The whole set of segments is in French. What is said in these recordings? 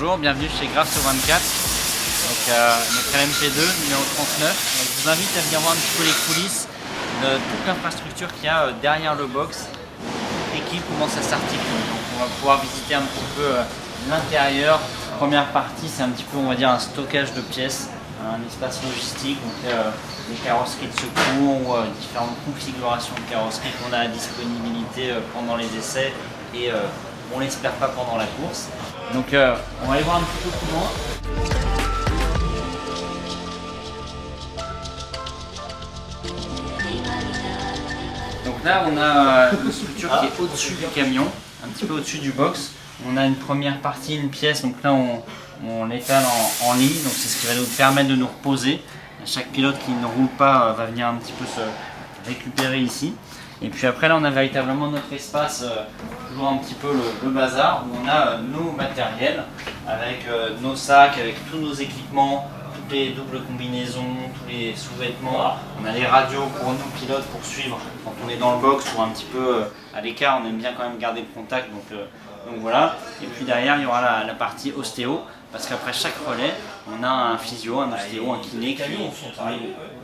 Bonjour, bienvenue chez Graph 24, donc notre LMP2 numéro 39. Donc, je vous invite à venir voir un petit peu les coulisses de toute l'infrastructure qu'il y a derrière le box, l'équipe, comment ça s'articule. Donc on va pouvoir visiter un petit peu l'intérieur. Première partie, c'est un petit peu, on va dire, un stockage de pièces, un espace logistique, donc les carrosseries de secours ou différentes configurations de carrosserie qu'on a à disponibilité pendant les essais et on l'espère pas pendant la course. Donc on va aller voir un petit peu plus loin. Donc là on a une structure qui est au-dessus du camion, un petit peu au-dessus du box. On a une première partie, une pièce, donc là on l'étale en lit, donc c'est ce qui va nous permettre de nous reposer. Chaque pilote qui ne roule pas va venir un petit peu se récupérer ici. Et puis après là on a véritablement notre espace, toujours un petit peu le bazar, où on a nos matériels, avec nos sacs, avec tous nos équipements, toutes les doubles combinaisons, tous les sous-vêtements. On a les radios pour nous pilotes pour suivre quand on est dans le box ou un petit peu à l'écart, on aime bien quand même garder le contact. Donc voilà. Et puis derrière il y aura la partie ostéo, parce qu'après chaque relais, on a un physio, un ostéo, un kiné qui nous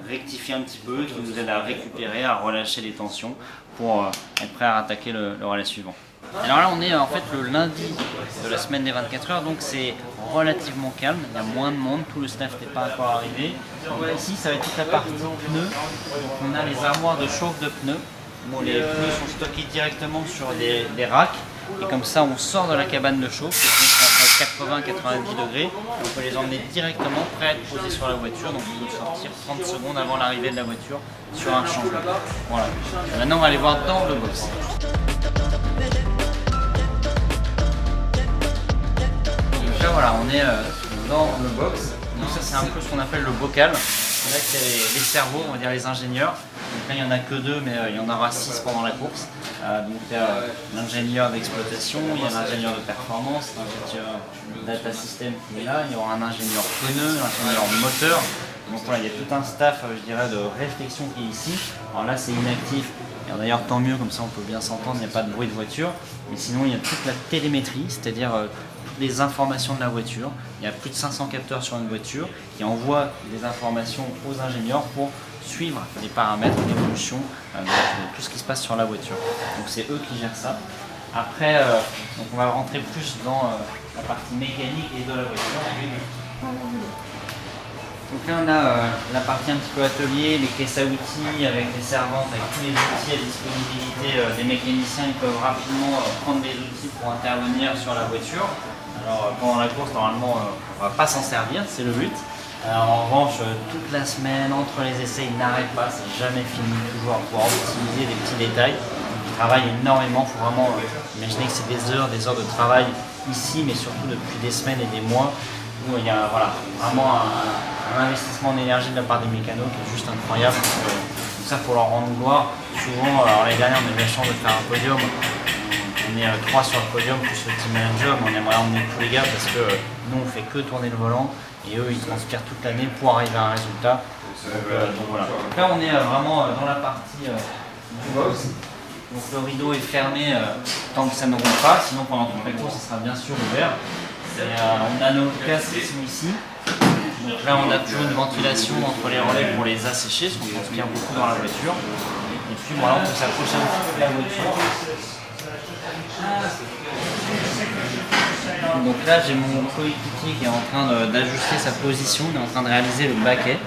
rectifie un petit peu, qui nous aide à récupérer, à relâcher les tensions pour être prêt à attaquer le relais suivant. Alors là on est en fait le lundi de la semaine des 24 heures, donc c'est relativement calme, il y a moins de monde, tout le staff n'est pas encore arrivé. Donc ici ça va être toute la partie pneus, donc on a les armoires de chauffe de pneus. Bon, les pneus sont stockés directement sur des racks. Et comme ça, on sort de la cabane de chauffe, qui sont entre 80 et 90 degrés. On peut les emmener directement prêts à être posés sur la voiture. Donc, il faut sortir 30 secondes avant l'arrivée de la voiture sur un changement. Voilà. Et maintenant, on va aller voir dans le box. Donc là, voilà, on est dans le box. Donc ça, c'est un peu ce qu'on appelle le bocal. Là, c'est les cerveaux, on va dire les ingénieurs. Donc là, il n'y en a que 2, mais il y en aura 6 pendant la course. Donc il y a l'ingénieur d'exploitation, il y a l'ingénieur de performance, l'ingénieur data system qui est là, il y aura un ingénieur pneu, l'ingénieur moteur. Donc voilà, il y a tout un staff, je dirais, de réflexion qui est ici. Alors là, c'est inactif. Et d'ailleurs, tant mieux, comme ça on peut bien s'entendre, il n'y a pas de bruit de voiture. Mais sinon, il y a toute la télémétrie, c'est-à-dire toutes les informations de la voiture. Il y a plus de 500 capteurs sur une voiture qui envoient des informations aux ingénieurs pour suivre les paramètres d'évolution de tout ce qui se passe sur la voiture. Donc c'est eux qui gèrent ça. Après, donc on va rentrer plus dans la partie mécanique et de la voiture. Donc là on a la partie un petit peu atelier, les caisses à outils avec les servantes, avec tous les outils à disponibilité des mécaniciens. Ils peuvent rapidement prendre des outils pour intervenir sur la voiture. Alors pendant la course, normalement on ne va pas s'en servir, c'est le but. En revanche, toute la semaine, entre les essais, ils n'arrêtent pas, c'est jamais fini, toujours à pouvoir optimiser des petits détails. Ils travaillent énormément, il faut vraiment imaginer que c'est des heures de travail ici, mais surtout depuis des semaines et des mois, où il y a vraiment un investissement en énergie de la part des mécanos qui est juste incroyable. Donc ça, pour leur rendre gloire. Souvent, alors l'année dernière, on a eu la chance de faire un podium. On est 3 sur le podium, plus le team manager, mais on aimerait emmener tous les gars parce que nous, on fait que tourner le volant. Et eux, ils transpirent toute l'année pour arriver à un résultat. Donc voilà. Donc là, on est vraiment dans la partie du box. Donc le rideau est fermé tant que ça ne roule pas. Sinon, pendant toute la course, ça sera bien sûr ouvert. On a nos casques qui sont ici. Donc là, on a toujours une ventilation entre les relais pour les assécher, parce qu'on transpire beaucoup dans la voiture. Et puis voilà, on peut s'approcher un petit peu de la voiture. Donc là j'ai mon coéquipier qui est en train d'ajuster sa position, il est en train de réaliser le baquet.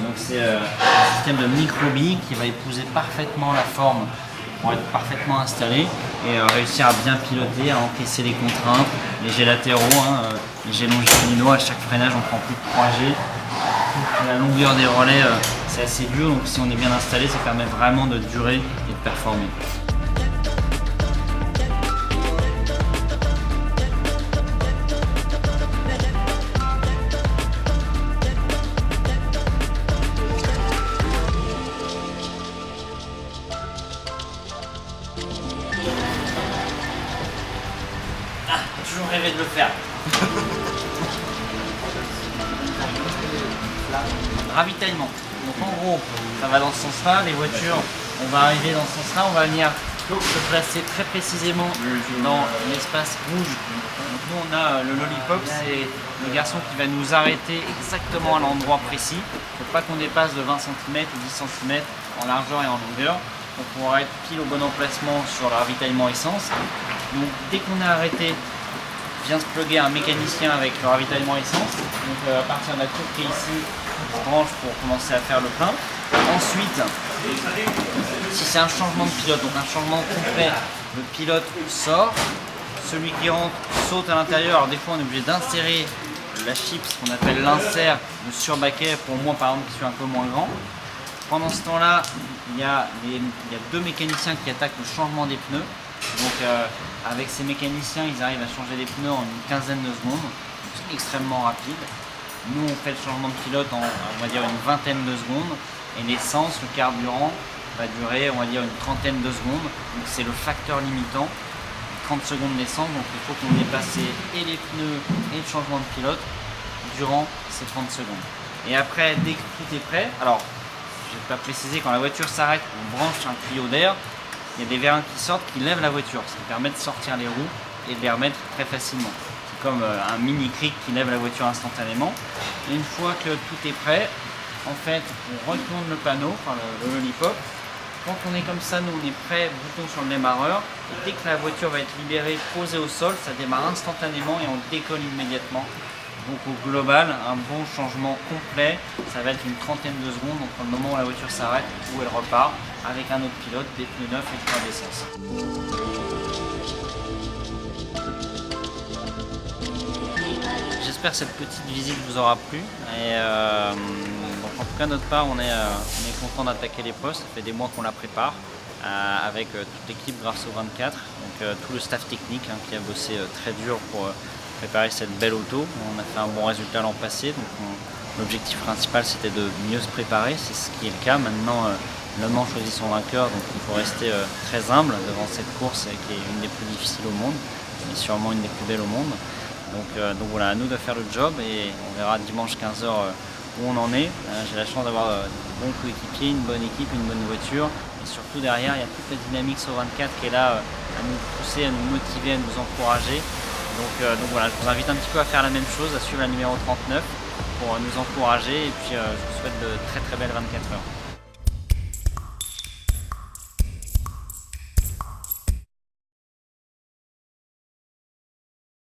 Donc c'est un système de micro-billes qui va épouser parfaitement la forme pour être parfaitement installé et réussir à bien piloter, à encaisser les contraintes, les jets latéraux, les jets longitudinaux. À chaque freinage on prend plus de 3G. La longueur des relais c'est assez dur, donc si on est bien installé ça permet vraiment de durer et de performer. Toujours rêvé de le faire. Ravitaillement. Donc en gros, ça va dans ce sens-là. Les voitures, on va arriver dans ce sens-là. On va venir se placer très précisément dans l'espace rouge. Donc nous on a le lollipop, c'est le garçon qui va nous arrêter exactement à l'endroit précis. Il ne faut pas qu'on dépasse de 20 cm ou 10 cm en largeur et en longueur. Donc on pourra être pile au bon emplacement sur le ravitaillement essence. Donc dès qu'on a arrêté, vient se plugger un mécanicien avec le ravitaillement essence. Donc à partir de la tour qui est ici, on se branche pour commencer à faire le plein. Ensuite, si c'est un changement de pilote, donc un changement complet, le pilote sort, celui qui rentre saute à l'intérieur. Alors des fois on est obligé d'insérer la chip, ce qu'on appelle l'insert, le surbaquet, pour moi par exemple qui suis un peu moins grand. Pendant ce temps-là, il y a deux mécaniciens qui attaquent le changement des pneus. Donc avec ces mécaniciens, ils arrivent à changer les pneus en une quinzaine de secondes, c'est extrêmement rapide. Nous on fait le changement de pilote en on va dire une vingtaine de secondes, et l'essence, le carburant, va durer on va dire une trentaine de secondes. Donc c'est le facteur limitant, 30 secondes d'essence, donc il faut qu'on dépasse et les pneus et le changement de pilote durant ces 30 secondes. Et après, dès que tout est prêt, alors je n'ai pas précisé, quand la voiture s'arrête, on branche un tuyau d'air. Il y a des vérins qui sortent, qui lèvent la voiture, ce qui permet de sortir les roues et de les remettre très facilement. C'est comme un mini cric qui lève la voiture instantanément. Et une fois que tout est prêt, en fait, on retourne le panneau, enfin le lollipop. Quand on est comme ça, nous on est prêt, bouton sur le démarreur. Et dès que la voiture va être libérée, posée au sol, ça démarre instantanément et on décolle immédiatement. Donc au global, un bon changement complet, ça va être une trentaine de secondes entre le moment où la voiture s'arrête où elle repart, avec un autre pilote, des pneus neufs et du plein d'essence. J'espère que cette petite visite vous aura plu. Et donc en tout cas, de notre part, on est content d'attaquer l'épreuve. Ça fait des mois qu'on la prépare avec toute l'équipe grâce au 24, donc tout le staff technique qui a bossé très dur pour préparer cette belle auto. On a fait un bon résultat l'an passé, donc l'objectif principal c'était de mieux se préparer, c'est ce qui est le cas. Maintenant, l'homme choisit son vainqueur, donc il faut rester très humble devant cette course qui est une des plus difficiles au monde, et sûrement une des plus belles au monde. Donc voilà, à nous de faire le job et on verra dimanche 15 h où on en est. J'ai la chance d'avoir de bons coéquipiers, une bonne équipe, une bonne voiture. Et surtout derrière, il y a toute la dynamique sur 24 qui est là à nous pousser, à nous motiver, à nous encourager. Donc voilà, je vous invite un petit peu à faire la même chose, à suivre la numéro 39 pour nous encourager. Et puis je vous souhaite de très très belles 24 heures.